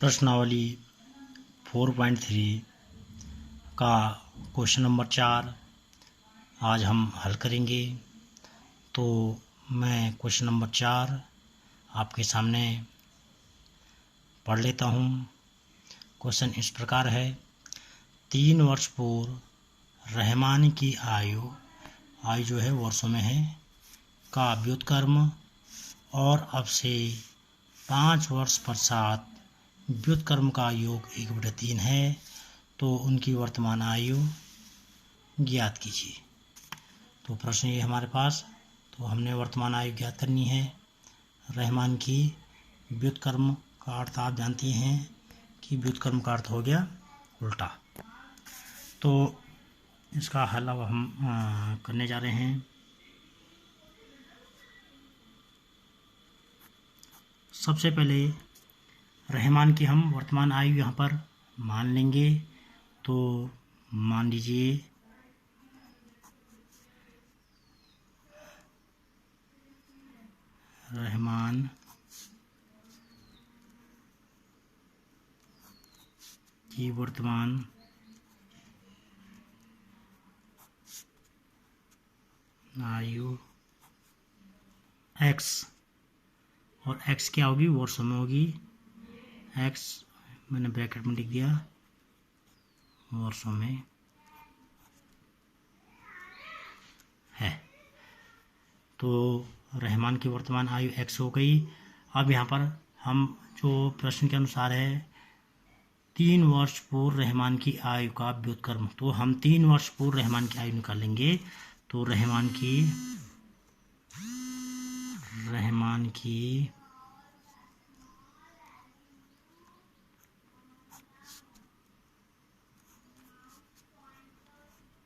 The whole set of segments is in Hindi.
प्रश्नावली 4.3 का क्वेश्चन नंबर 4 आज हम हल करेंगे। तो मैं क्वेश्चन नंबर 4 आपके सामने पढ़ लेता हूँ। क्वेश्चन इस प्रकार है, 3 वर्ष पूर्व रहमान की आयु जो है वर्षों में है का व्युत्क्रम और अब से 5 वर्ष पश्चात व्युत्क्रम का योग 1/3 है, तो उनकी वर्तमान आयु ज्ञात कीजिए। तो प्रश्न ये हमारे पास, तो हमने वर्तमान आयु ज्ञात करनी है। रहमान की व्युत्क्रम का अर्थ आप जानते हैं कि व्युत्क्रम का अर्थ हो गया उल्टा। तो इसका हल अब हम करने जा रहे हैं। सबसे पहले रहमान की हम वर्तमान आयु यहाँ पर मान लेंगे। तो मान लीजिए रहमान की वर्तमान आयु x, और x क्या होगी, वर्षों में होगी। x मैंने ब्रैकेट में लिख दिया, वर्षों में है। तो रहमान की वर्तमान आयु x हो गई। अब यहाँ पर हम जो प्रश्न के अनुसार है 3 वर्ष पूर्व रहमान की आयु का व्युत्क्रम, तो हम 3 वर्ष पूर्व रहमान की आयु निकालेंगे। तो रहमान की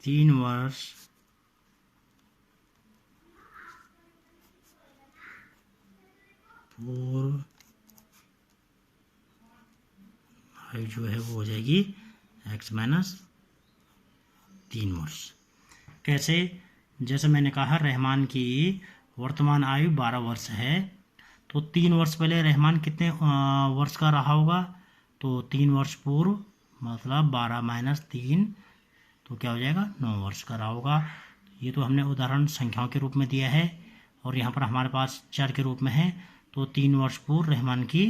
3 वर्ष पूर्व आयु जो है वो हो जाएगी x - 3 वर्ष। कैसे? जैसे मैंने कहा रहमान की वर्तमान आयु 12 वर्ष है, तो 3 वर्ष पहले रहमान कितने वर्ष का रहा होगा, तो 3 वर्ष पूर्व मतलब 12 - 3, तो क्या हो जाएगा, 9 वर्ष का रहा होगा। ये तो हमने उदाहरण संख्याओं के रूप में दिया है और यहाँ पर हमारे पास चर के रूप में है। तो 3 वर्ष पूर्व रहमान की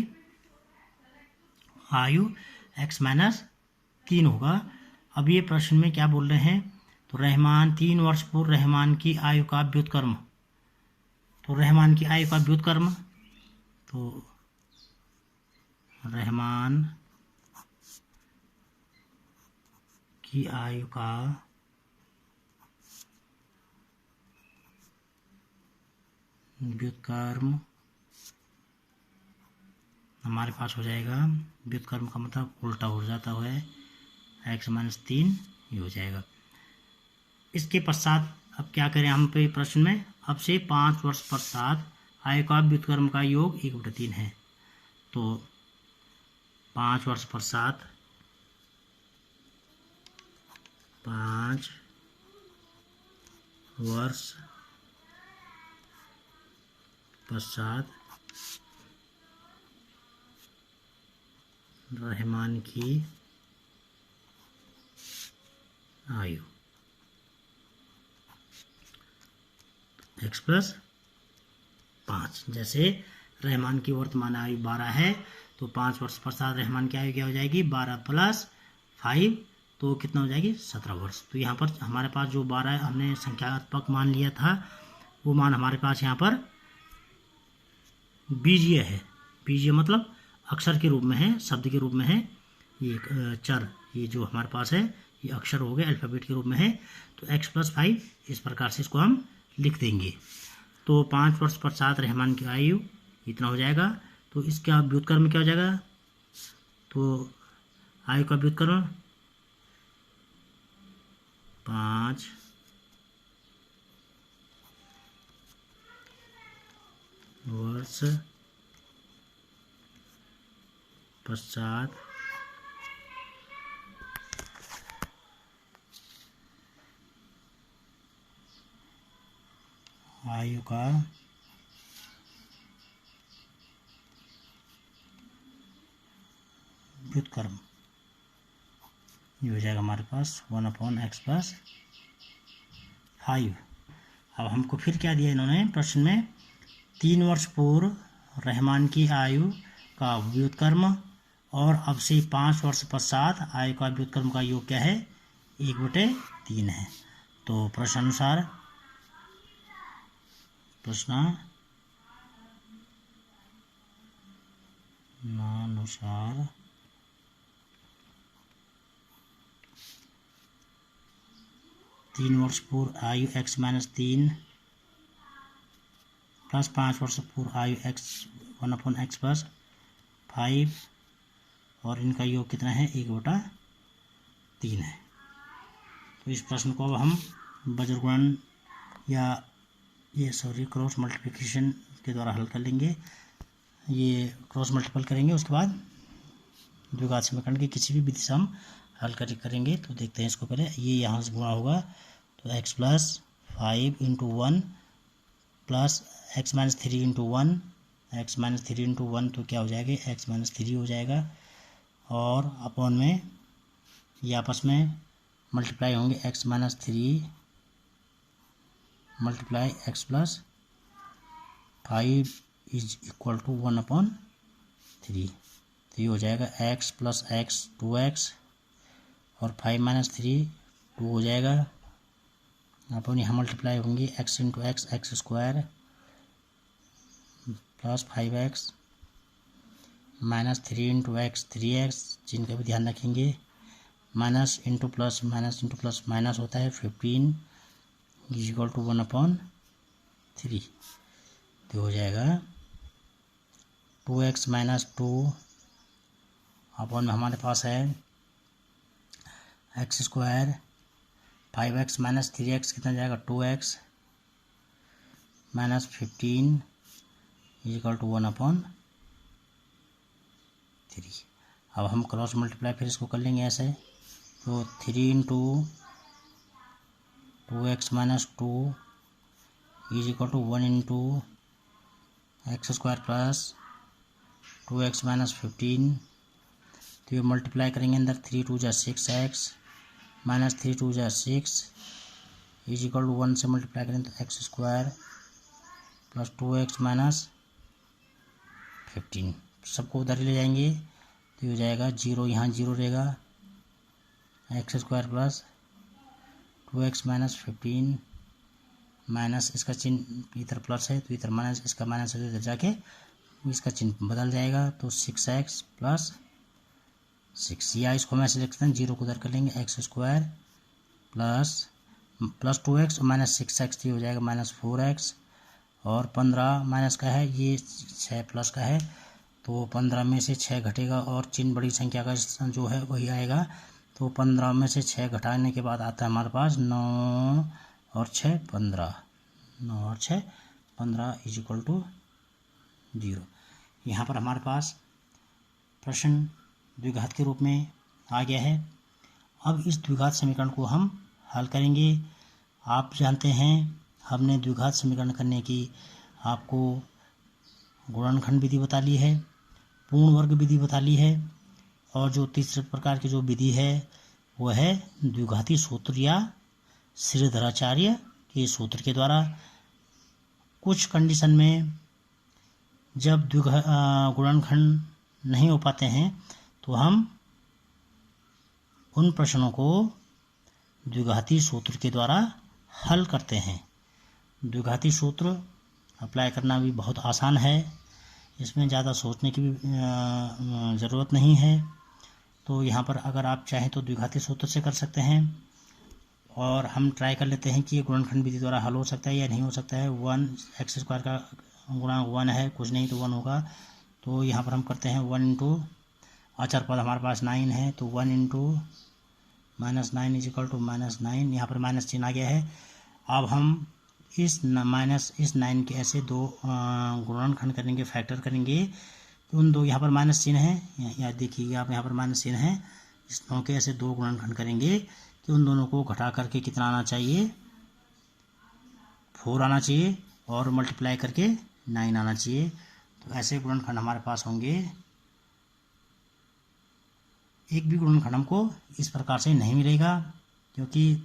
आयु x - 3 होगा। अब ये प्रश्न में क्या बोल रहे हैं, तो रहमान 3 वर्ष पूर्व रहमान की आयु का व्युत्क्रम, तो रहमान की आयु का व्युत्क्रम, तो रहमान की आयु का व्युत्क्रम हमारे पास हो जाएगा, व्युत्क्रम का मतलब उल्टा हो जाता है, x - 3 ये हो जाएगा। इसके पश्चात अब क्या करें हम पे प्रश्न में, अब से 5 वर्ष पश्चात आयु का व्युत्क्रम का योग 1/3 है। तो 5 वर्ष पश्चात 5 वर्ष पश्चात रहमान की आयु x + 5। जैसे रहमान की वर्तमान आयु 12 है, तो 5 वर्ष पश्चात रहमान की आयु क्या हो जाएगी, 12 + 5, तो कितना हो जाएगी, 17 वर्ष। तो यहाँ पर हमारे पास जो 12 हमने संख्यात्मक मान लिया था, वो मान हमारे पास यहाँ पर बीजीय है। बीजीय मतलब अक्षर के रूप में है, शब्द के रूप में है। ये चर, ये जो हमारे पास है ये अक्षर हो गए, अल्फ़ाबेट के रूप में है। तो x + 5 इस प्रकार से इसको हम लिख देंगे। तो 5 वर्ष पश्चात रहमान की आयु इतना हो जाएगा। तो इसका व्युत्क्रम क्या हो जाएगा, तो आयु का व्युत्क्रम 5 वर्ष पश्चात आयु का व्युत्क्रम, ये हो जाएगा हमारे पास 1/x+5। अब हमको फिर क्या दिया इन्होंने प्रश्न में, 3 वर्ष पूर्व रहमान की आयु का व्युत्क्रम और अब से 5 वर्ष पश्चात आयु का व्युत्क्रम का योग क्या है, 1/3 है। तो प्रश्नानुसार 3 वर्ष पूर्व आयु x-3 प्लस 5 वर्ष पूर्व आयु x 1/x+5 और इनका योग कितना है, 1/3 है। तो इस प्रश्न को अब हम वज्रगुणन या क्रॉस मल्टीप्लिकेशन के द्वारा हल कर लेंगे। ये क्रॉस मल्टीपल करेंगे, उसके बाद द्विघात समीकरण की किसी भी विधि से हम हल करेंगे। तो देखते हैं इसको पहले, ये यहाँ से गुणा होगा तो x+5 × 1 प्लस x-3 × 1, x-3 × 1 तो क्या हो जाएगा, x-3 हो जाएगा, और अपॉन में ये आपस में मल्टीप्लाई होंगे, x-3 multiply x+5 is equal to 1/3। तो ये हो जाएगा x + x 2x और 5 - 3 2 हो जाएगा, अपन यहाँ मल्टीप्लाई होंगे x × x x² plus 5x -3 × x 3x, जिनका भी ध्यान रखेंगे, माइनस इंटू प्लस माइनस होता है 15 इज इक्वल टू 1/3। तो हो जाएगा 2x - 2 अपॉन में हमारे पास है x², 5x - 3x कितना जाएगा, 2x -15 इज इक्वल टू 1/3। अब हम क्रॉस मल्टीप्लाई फिर इसको कर लेंगे ऐसे, तो 3 × 2x - 2 is equal to 1 × x² plus 2x - 15। तो ये मल्टीप्लाई करेंगे अंदर, 3 × 2 = 6x -3 × 2 = 6 इज इक्वल टू 1 से मल्टीप्लाई करें तो x² प्लस 2x - 15, सबको उधर ही ले जाएंगे तो ये हो जाएगा 0, यहाँ 0 रहेगा, x² प्लस 2x - 15 माइनस इसका चिन्ह इधर प्लस है तो इधर माइनस, इसका माइनस है तो इधर जाके इसका चिन्ह बदल जाएगा, तो 6x प्लस 6, या इसको हम ऐसे लिखते हैं, 0 को उधर कर लेंगे, x² plus 2x minus 6x हो जाएगा -4x, और 15 माइनस का है, ये 6 प्लस का है, तो 15 में से 6 घटेगा और चिन्ह बड़ी संख्या का जो है वही आएगा। तो 15 में से 6 घटाने के बाद आता है हमारे पास 9 और 6 15, 9 और 6 15 इज इक्वल टू 0। यहाँ पर हमारे पास प्रश्न द्विघात के रूप में आ गया है। अब इस द्विघात समीकरण को हम हल करेंगे। आप जानते हैं हमने द्विघात समीकरण करने की आपको गुणनखंड विधि बता ली है, पूर्ण वर्ग विधि बता ली है, और जो तीसरे प्रकार की जो विधि है वह है द्विघाती सूत्र या श्रीधराचार्य के सूत्र के द्वारा। कुछ कंडीशन में जब गुणनखंड नहीं हो पाते हैं तो हम उन प्रश्नों को द्विघाती सूत्र के द्वारा हल करते हैं। द्विघाती सूत्र अप्लाई करना भी बहुत आसान है, इसमें ज़्यादा सोचने की भी ज़रूरत नहीं है। तो यहाँ पर अगर आप चाहें तो द्विघाती सूत्र से कर सकते हैं, और हम ट्राई कर लेते हैं कि ये गुणनखंड विधि द्वारा हल हो सकता है या नहीं हो सकता है। 1x² का गुणांक 1 है, कुछ नहीं तो 1 होगा, तो यहाँ पर हम करते हैं 1 × अचर पद हमारे पास 9 है, तो 1 × -9 इज इक्वल टू -9, यहाँ पर माइनस चिन्ह आ गया है। अब हम इस 9 के ऐसे दो गुणनखंड करेंगे, फैक्टर करेंगे, तो उन दो यहाँ पर माइनस चिन्ह है, यहाँ देखिए आप यहाँ पर माइनस चिन्ह है, इस 9 के ऐसे दो गुणनखंड करेंगे कि उन दोनों को घटा करके कितना आना चाहिए, 4 आना चाहिए, और मल्टीप्लाई करके 9 आना चाहिए। तो ऐसे गुणनखंड हमारे पास होंगे एक भी गुणनखंड हमको इस प्रकार से नहीं मिलेगा, क्योंकि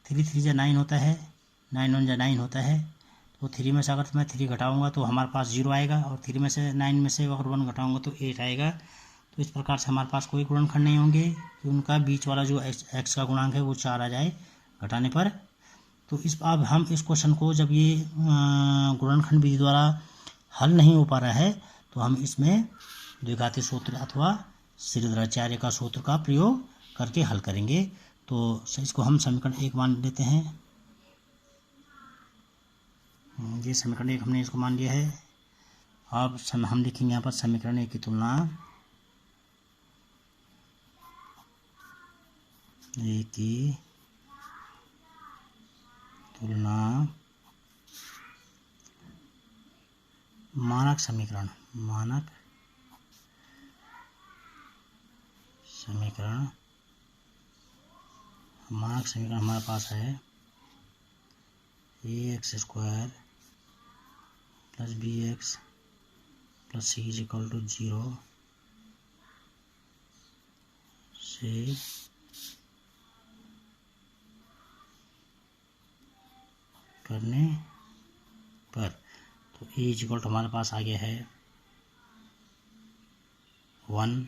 3 3 जा 9 होता है, 9 1 जा 9 होता है। तो 3 में से अगर मैं 3 घटाऊंगा तो हमारे पास 0 आएगा, और 3 में से 9 में से अगर 1 घटाऊंगा तो 8 आएगा। तो इस प्रकार से हमारे पास कोई गुणनखंड नहीं होंगे कि उनका बीच वाला जो x का गुणांक है वो 4 आ जाए घटाने पर। तो अब हम इस क्वेश्चन को जब ये गुणनखंड विधि द्वारा हल नहीं हो पा रहा है तो हम इसमें द्विघाती सूत्र अथवा श्रीधराचार्य का सूत्र का प्रयोग करके हल करेंगे। तो इसको हम समीकरण 1 मान लेते हैं। ये समीकरण 1 हमने इसको मान लिया है। अब हम लिखेंगे यहाँ पर समीकरण 1 की तुलना मानक समीकरण हमारे पास है ax² + bx + c = 0 से करने पर। तो a हमारे पास आ गया है 1,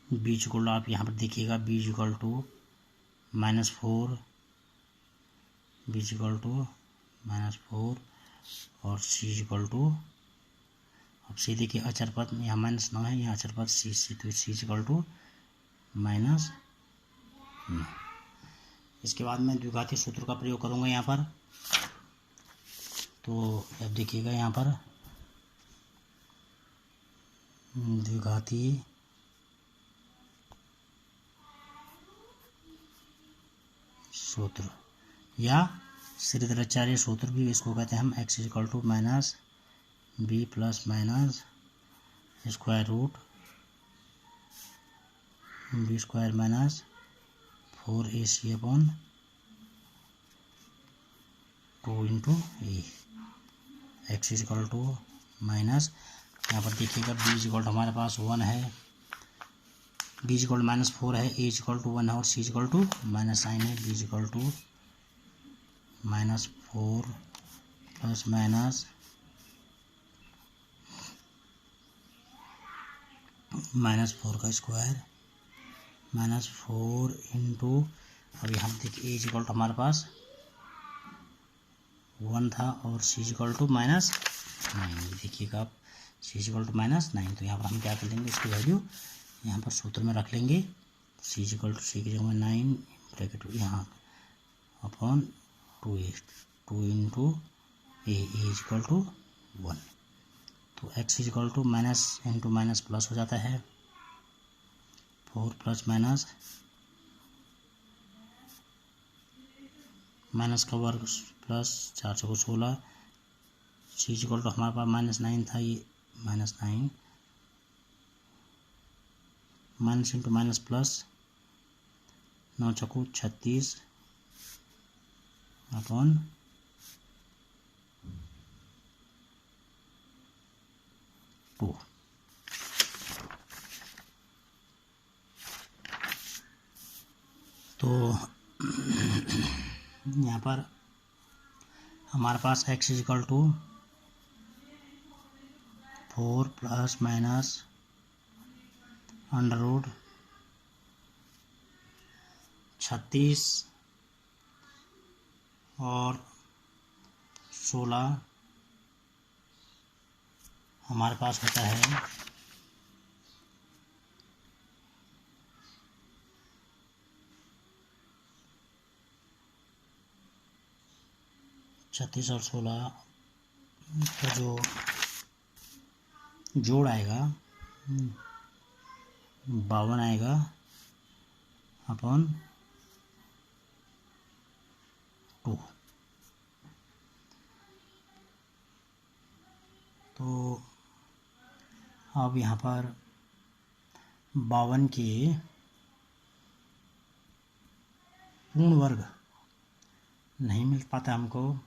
b आप यहाँ पर देखिएगा b -4, b -4 और c अब c देखिए अचर पद यहाँ -9 है, यहाँ अचर पद c, तो c -9। इसके बाद मैं द्विघाती सूत्र का प्रयोग करूँगा यहाँ पर। तो अब देखिएगा यहाँ पर द्विघाती सूत्र या श्रीधराचार्य सूत्र भी इसको कहते हैं हम। x = -b + -b² - 4ac/2 × a। x यहाँ पर देखिएगा b हमारे पास 1 है, b -4 है, a 1 है और c -9 है। b -4 + -4 का स्क्वायर -4 × अब यहाँ देखिए a हमारे पास 1 था और c -9। देखिएगा आप c -9, तो यहाँ पर हम क्या कर लेंगे, इसकी वैल्यू यहाँ पर सूत्र में रख लेंगे। c की जगह में 9 ब्रैकेट यहाँ अपॉन 2a, 2 × a 1। तो x -× हो जाता है 4 + माइनस का वर्ग प्लस 4 × 16। c हमारे पास -9 था, ये -9 minus into minus plus 9 × 36 upon 2। तो यहाँ पर हमारे पास x = 4 ± √36 और 16 हमारे पास होता है 36 और 16 का जो जोड़ आएगा 52 आएगा अपॉन 2। तो अब यहाँ पर 52 के पूर्ण वर्ग नहीं मिल पाता हमको,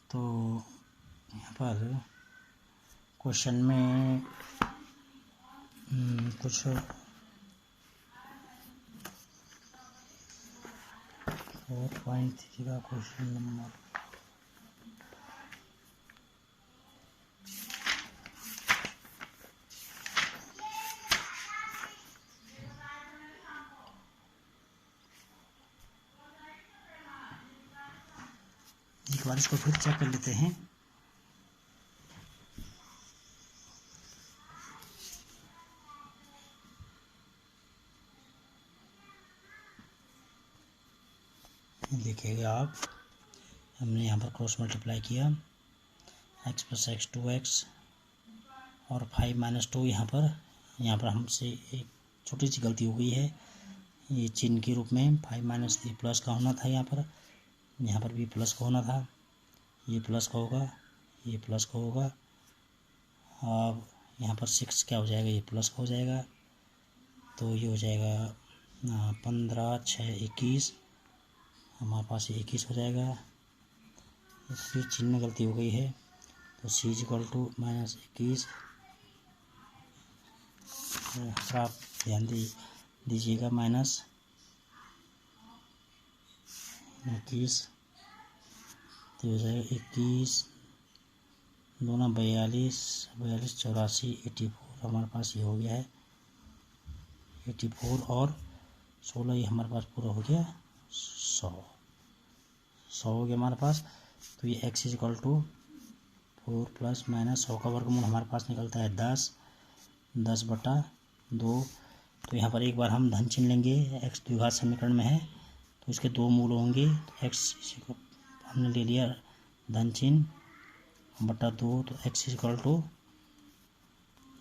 तो यहाँ पर क्वेश्चन में कुछ 4.3 का क्वेश्चन नंबर एक बार इसको फिर चेक कर लेते हैं। देखिएगा आप, हमने यहाँ पर क्रॉस मल्टीप्लाई किया, x + x 2x और 5 - 2 यहाँ पर हमसे एक छोटी सी गलती हो गई है। ये चिन्ह के रूप में 5 - 3 प्लस का होना था, यहाँ पर भी प्लस का होना था। ये प्लस का होगा, ये प्लस का होगा। अब यहाँ पर 6 क्या हो जाएगा, ये प्लस का हो जाएगा। तो ये हो जाएगा 15 × 6 = 21, हमारे पास 21 हो जाएगा। इसकी चिन्ह में गलती हो गई है, तो c = -21। आप ध्यान दीजिएगा, -21 तो हो जाएगा 21 2 × 42, 42 × 84 84 हमारे पास ये हो गया है 84 और 16 ये हमारे पास पूरा हो गया 100 हो गया हमारे पास। तो ये x = 4 ± 100 का वर्गमूल हमारे पास निकलता है 10/2। तो यहाँ पर एक बार हम धन चिन्ह लेंगे, x द्विघात समीकरण में है तो इसके 2 मूल होंगे। x हमने ले लिया धन चिन्ह /2, तो x =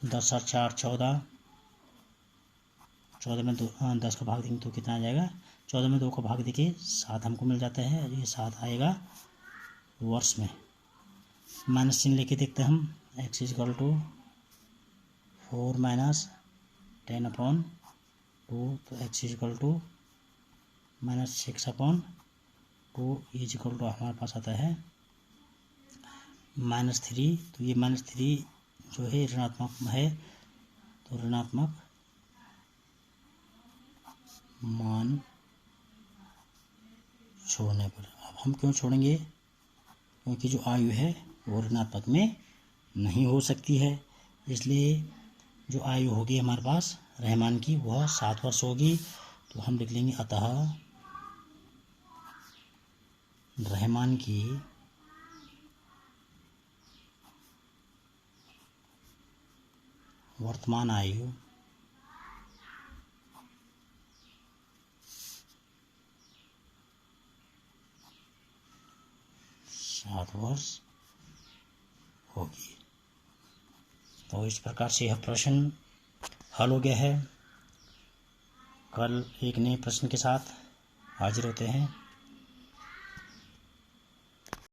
10 और 4 14, 14 में 2 10 का भाग देंगे तो कितना आ जाएगा, 14 में 2 का भाग देके 7 हमको मिल जाता है। ये 7 आएगा वर्ष में। माइनस चिन्ह लेके देखते हैं हम, x = 4 - 10/2, तो x = -6/2, ये = हमारे पास आता है -3। तो ये -3 जो है ऋणात्मक है, तो ऋणात्मक मान छोड़ने पर। अब हम क्यों छोड़ेंगे, क्योंकि जो आयु है वो ऋणात्मक में नहीं हो सकती है, इसलिए जो आयु होगी हमारे पास रहमान की वह 7 वर्ष होगी। तो हम लिख लेंगे अतः रहमान की वर्तमान आयु 7 वर्ष होगी। तो इस प्रकार से यह प्रश्न हल हो गया है। कल एक नए प्रश्न के साथ हाजिर होते हैं।